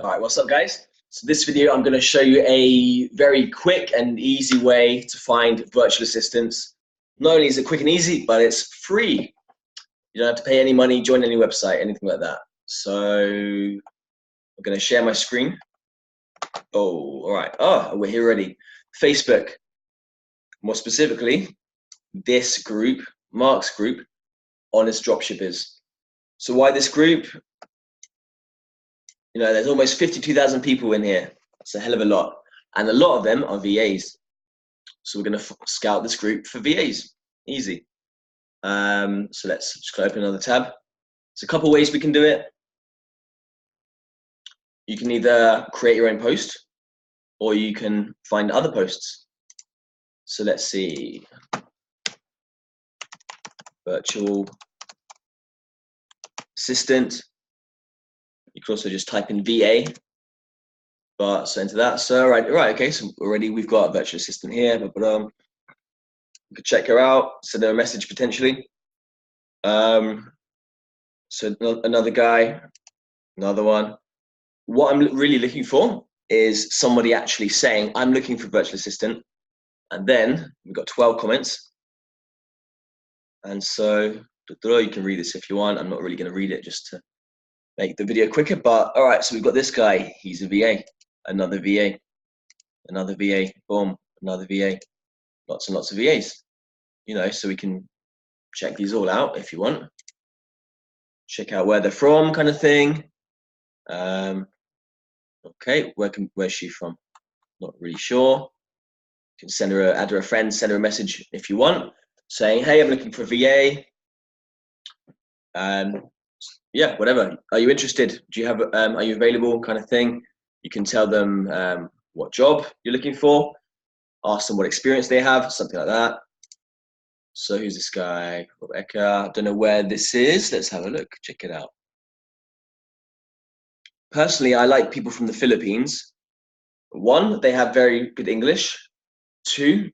All right, what's up, guys? So this video, I'm going to show you a very quick and easy way to find virtual assistants. Not only is it quick and easy, but it's free. You don't have to pay any money, join any website, anything like that. So I'm going to share my screen. Oh, all right. Oh, we're here already. Facebook, more specifically, this group, Mark's group, Honest Dropshippers. So why this group? You know, there's almost 52,000 people in here. It's a hell of a lot. And a lot of them are VAs. So we're going to scout this group for VAs. Easy. So let's just open another tab. There's a couple ways we can do it. You can either create your own post or you can find other posts. So let's see. Virtual assistant. You can also just type in VA, but so enter that. So right, okay. So already we've got a virtual assistant here. We could check her out, send her a message potentially. So another guy, another one. What I'm really looking for is somebody actually saying, "I'm looking for a virtual assistant," and then we've got 12 comments. And so you can read this if you want. I'm not really going to read it just to make the video quicker, but all right, so we've got this guy, he's a VA, another VA, another VA, boom, another VA, lots and lots of VAs, you know, so we can check these all out if you want, check out where they're from kind of thing. Okay, where's she from? Not really sure. You can add her a friend, send her a message if you want, saying, hey, I'm looking for a VA. Yeah, whatever. Are you interested? Do you have? Are you available? Kind of thing. You can tell them what job you're looking for. Ask them what experience they have, something like that. So who's this guy? Rebecca. I don't know where this is. Let's have a look. Check it out. Personally, I like people from the Philippines. One, they have very good English. Two,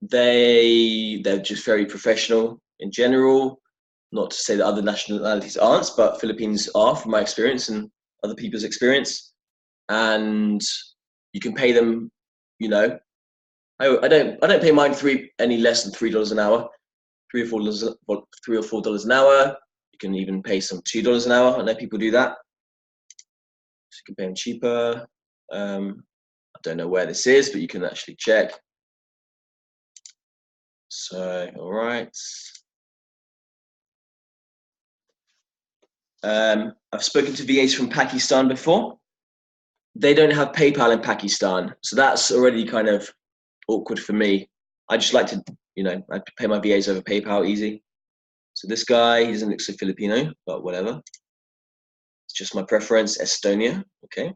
they're just very professional in general. Not to say that other nationalities aren't, but Philippines are, from my experience and other people's experience. And you can pay them, you know, I don't pay mine any less than $3 an hour, $3 or $4 an hour. You can even pay some $2 an hour. I know people do that. So you can pay them cheaper. I don't know where this is, but you can actually check. So, all right. I've spoken to VAs from Pakistan before. They don't have PayPal in Pakistan, so that's already kind of awkward for me. I just like to, you know, I pay my VAs over PayPal, easy. So this guy, he doesn't look so Filipino, but whatever. It's just my preference. Estonia, okay,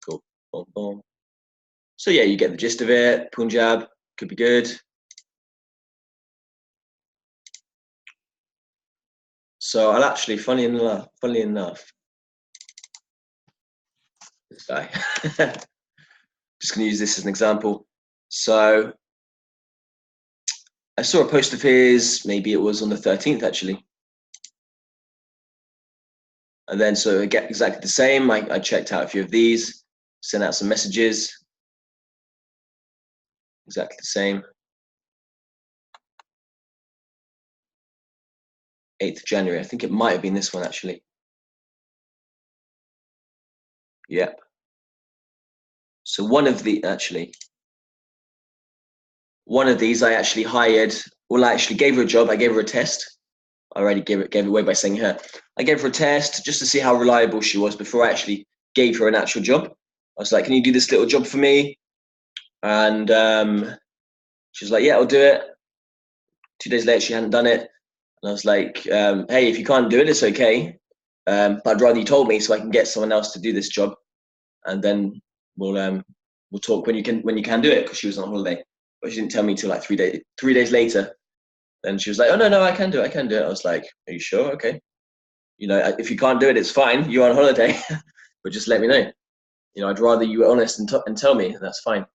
cool. Boom, boom. So yeah, you get the gist of it. Punjab could be good. So I'll actually, funny enough, this guy. Just gonna use this as an example. So I saw a post of his, maybe it was on the 13th actually. And then so I get exactly the same. I checked out a few of these, sent out some messages. Exactly the same. 8th of January. I think it might have been this one actually. Yep. So one of these I actually hired. Well, I actually gave her a job. I gave her a test. I already gave it away by saying her. I gave her a test just to see how reliable she was before I actually gave her an actual job. I was like, "Can you do this little job for me?" And she was like, "Yeah, I'll do it." 2 days later, she hadn't done it. And I was like, "Hey, if you can't do it, it's okay. But I'd rather you told me so I can get someone else to do this job, and then we'll talk when you can do it." Because she was on holiday, but she didn't tell me till like 3 days later. Then she was like, "Oh no, I can do it. I was like, "Are you sure? Okay. You know, if you can't do it, it's fine. You're on holiday, but just let me know. You know, I'd rather you were honest and tell me. That's fine."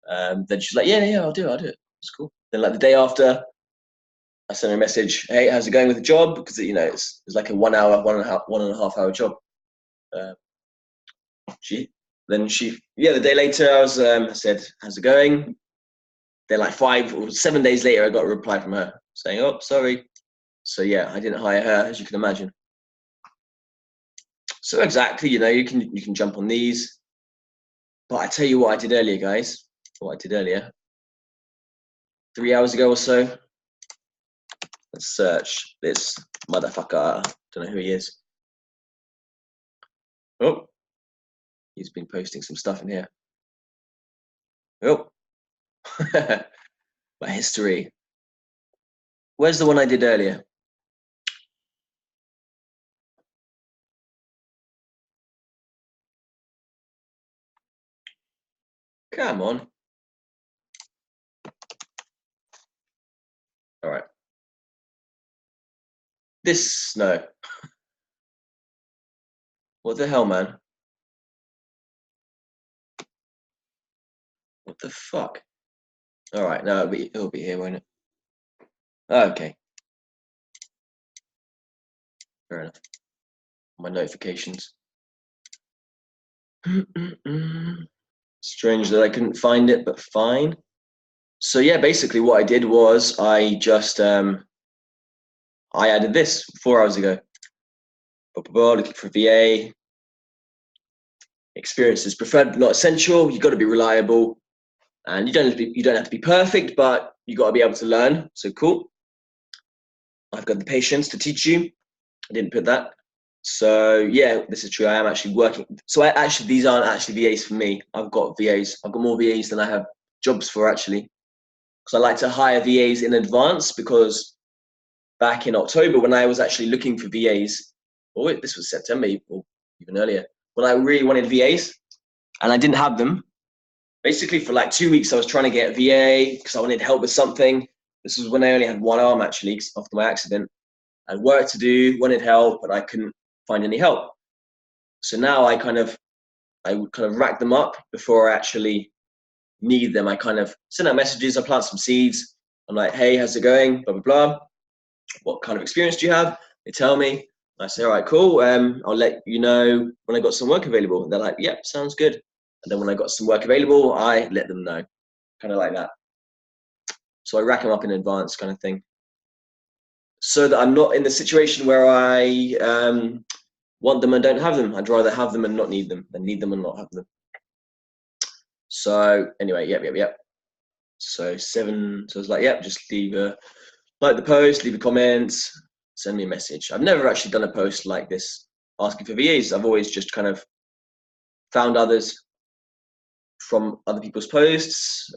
Then she's like, "Yeah, I'll do it. It's cool." Then like the day after, I sent her a message, "Hey, how's it going with the job?" Because you know it's like a 1 hour, one and a half hour job. The day later, I said, how's it going? Then like 5 or 7 days later, I got a reply from her saying, oh, sorry. So yeah, I didn't hire her, as you can imagine. So exactly, you can jump on these. But I tell you what I did earlier, guys. What I did earlier, 3 hours ago or so. Let's search this motherfucker. Don't know who he is. Oh, he's been posting some stuff in here. Oh, my history. Where's the one I did earlier? Come on. All right. No. What the hell, man? What the fuck? All right, no, it'll be here, won't it? Okay. Fair enough. My notifications. Strange that I couldn't find it, but fine. So yeah, basically what I did was I just I added this 4 hours ago. Looking for VA. Experience is preferred, not essential. You've got to be reliable, and you don't have to be perfect, but you got to be able to learn. So cool. I've got the patience to teach you. I didn't put that. So yeah, this is true. I am actually working. So these aren't actually VAs for me. I've got VAs. I've got more VAs than I have jobs for actually. Because I like to hire VAs in advance, because back in October when I was actually looking for VAs, this was September or even earlier, when I really wanted VAs and I didn't have them. Basically for like 2 weeks I was trying to get a VA because I wanted help with something. This was when I only had one arm actually after my accident. I had work to do, wanted help, but I couldn't find any help. So now I would kind of rack them up before I actually need them. I kind of send out messages, I plant some seeds. I'm like, hey, how's it going? Blah, blah, blah. What kind of experience do you have? They tell me. I say, all right, cool. I'll let you know when I got some work available. And they're like, yep, sounds good. And then when I got some work available, I let them know. Kind of like that. So I rack them up in advance kind of thing. So that I'm not in the situation where I want them and don't have them. I'd rather have them and not need them than need them and not have them. So anyway, yep. So 7, so I was like, yep, just like the post, leave a comment, send me a message. I've never actually done a post like this asking for VAs. I've always just kind of found others from other people's posts.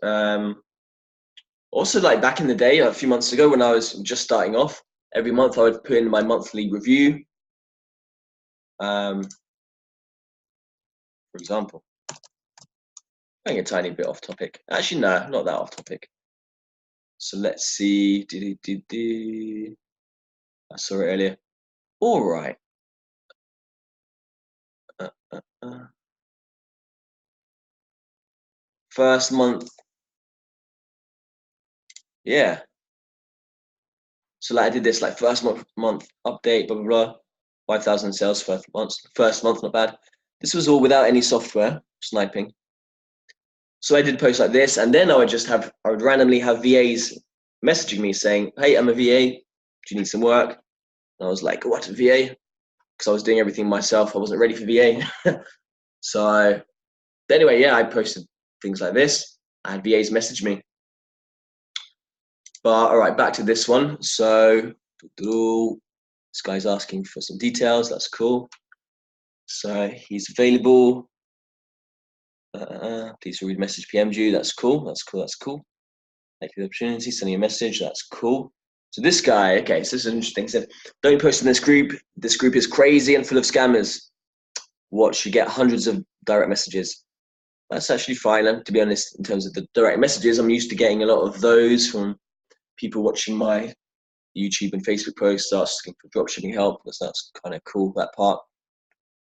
Also, like back in the day, a few months ago when I was just starting off, every month I would put in my monthly review. For example, going a tiny bit off topic. Actually, no, not that off topic. So let's see. I saw it earlier. All right. First month. Yeah. So like I did this like first month update, blah, blah, blah. 5,000 sales first month, not bad. This was all without any software, sniping. So I did posts like this, and then I would randomly have VAs messaging me saying, hey, I'm a VA. Do you need some work? And I was like, what, a VA? Because I was doing everything myself. I wasn't ready for VA. So anyway, yeah, I posted things like this. I had VAs message me. But all right, back to this one. So this guy's asking for some details. That's cool. So he's available. Please read message PM'd you. That's cool. That's cool. Thank you for the opportunity. Sending a message. That's cool. So this guy, okay, so this is interesting. He said, don't post in this group. This group is crazy and full of scammers. Watch, you get hundreds of direct messages. That's actually fine. And to be honest, in terms of the direct messages, I'm used to getting a lot of those from people watching my YouTube and Facebook posts asking for dropshipping help. That's kind of cool, that part.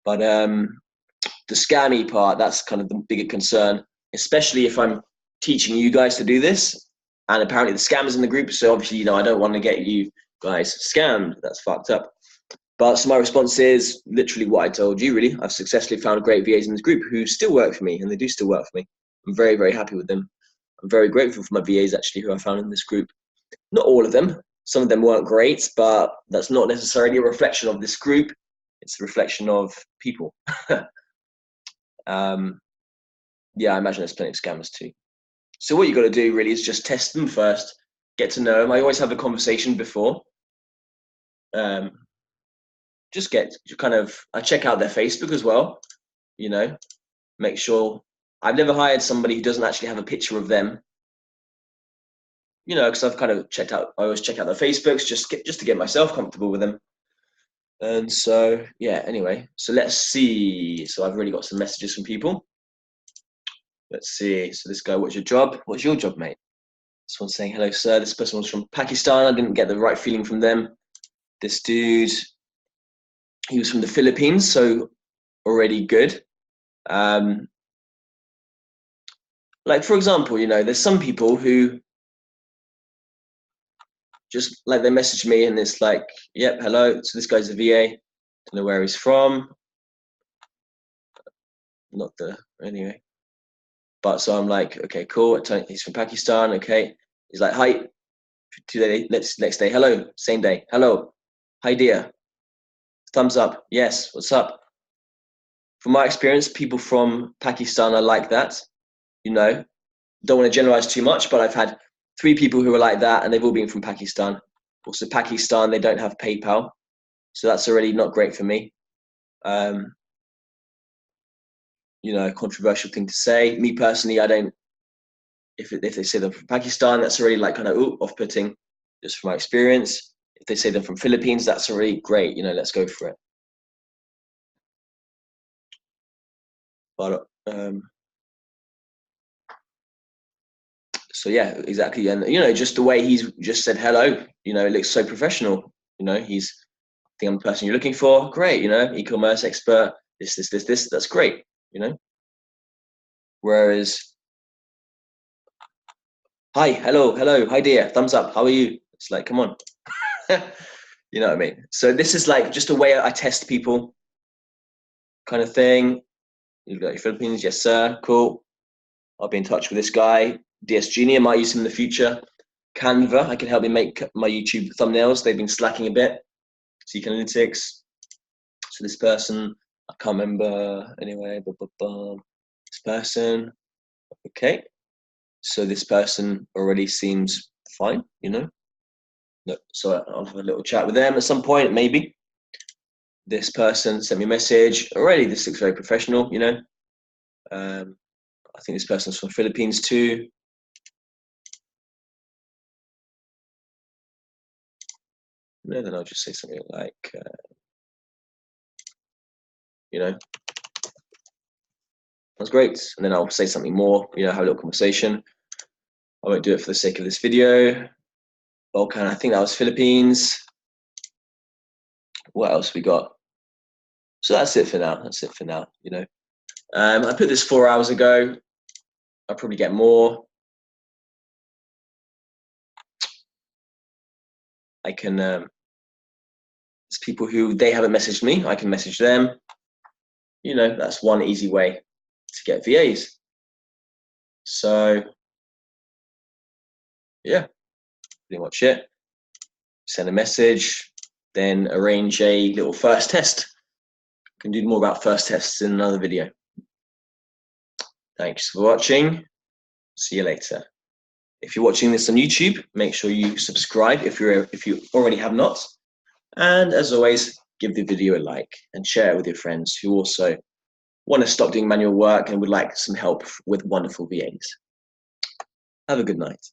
But the scammy part, that's kind of the bigger concern, especially if I'm teaching you guys to do this. And apparently the scammers in the group, so obviously, I don't want to get you guys scammed. That's fucked up. But so my response is literally what I told you, really. I've successfully found great VAs in this group who still work for me, and they do still work for me. I'm very, very happy with them. I'm very grateful for my VAs, actually, who I found in this group. Not all of them. Some of them weren't great, but that's not necessarily a reflection of this group. It's a reflection of people. Yeah, I imagine there's plenty of scammers too. So what you got to do really is just test them first, get to know them. I always have a conversation before. Just I check out their Facebook as well, you know, make sure. I've never hired somebody who doesn't actually have a picture of them, you know, because I've kind of I always check out their Facebooks just to get myself comfortable with them. And so, yeah, anyway, so let's see. So I've already got some messages from people. Let's see. So this guy, what's your job? What's your job, mate? This one's saying, hello, sir. This person was from Pakistan. I didn't get the right feeling from them. This dude, he was from the Philippines, so already good. Like, for example, you know, there's some people who just, like, they message me and it's like, yep, hello. So this guy's a VA. Don't know where he's from. Anyway. But so I'm like, okay, cool. He's from Pakistan. Okay. He's like, hi. Next day, hello. Same day, hello. Hi, dear. Thumbs up. Yes. What's up? From my experience, people from Pakistan are like that. You know, don't want to generalize too much, but I've had 3 people who are like that, and they've all been from Pakistan. Also, Pakistan, they don't have PayPal, so that's already not great for me. You know, controversial thing to say. Me personally, I don't. If they say they're from Pakistan, that's already like kind of off-putting, just from my experience. If they say they're from Philippines, that's already great. You know, let's go for it. But so yeah, exactly. And you know, just the way he's just said hello, you know, it looks so professional. You know, I think I'm the person you're looking for. Great, you know, e-commerce expert, this, that's great, you know. Whereas, hi, hello, hi dear, thumbs up, how are you? It's like, come on. You know what I mean? So this is like just a way I test people kind of thing. You've got your Philippines, yes sir, cool. I'll be in touch with this guy. DS Junior, might use him in the future. Canva, I can help you make my YouTube thumbnails. They've been slacking a bit. Seek Analytics. So this person, I can't remember anyway. This person, okay. So this person already seems fine, you know. So I'll have a little chat with them at some point, maybe. This person sent me a message. Already, this looks very professional, you know. I think this person's from Philippines too. And then I'll just say something like, you know, that's great. And then I'll say something more, you know, have a little conversation. I won't do it for the sake of this video. Balkan, I think that was Philippines. What else we got? So that's it for now. That's it for now, you know. I put this 4 hours ago. I'll probably get more. I can, there's people who they haven't messaged me. I can message them. You know, that's one easy way to get VAs. So, yeah, pretty much it. Send a message, then arrange a little first test. I can do more about first tests in another video. Thanks for watching. See you later. If you're watching this on YouTube, make sure you subscribe if you already have not. And as always, give the video a like and share it with your friends who also want to stop doing manual work and would like some help with wonderful VAs. Have a good night.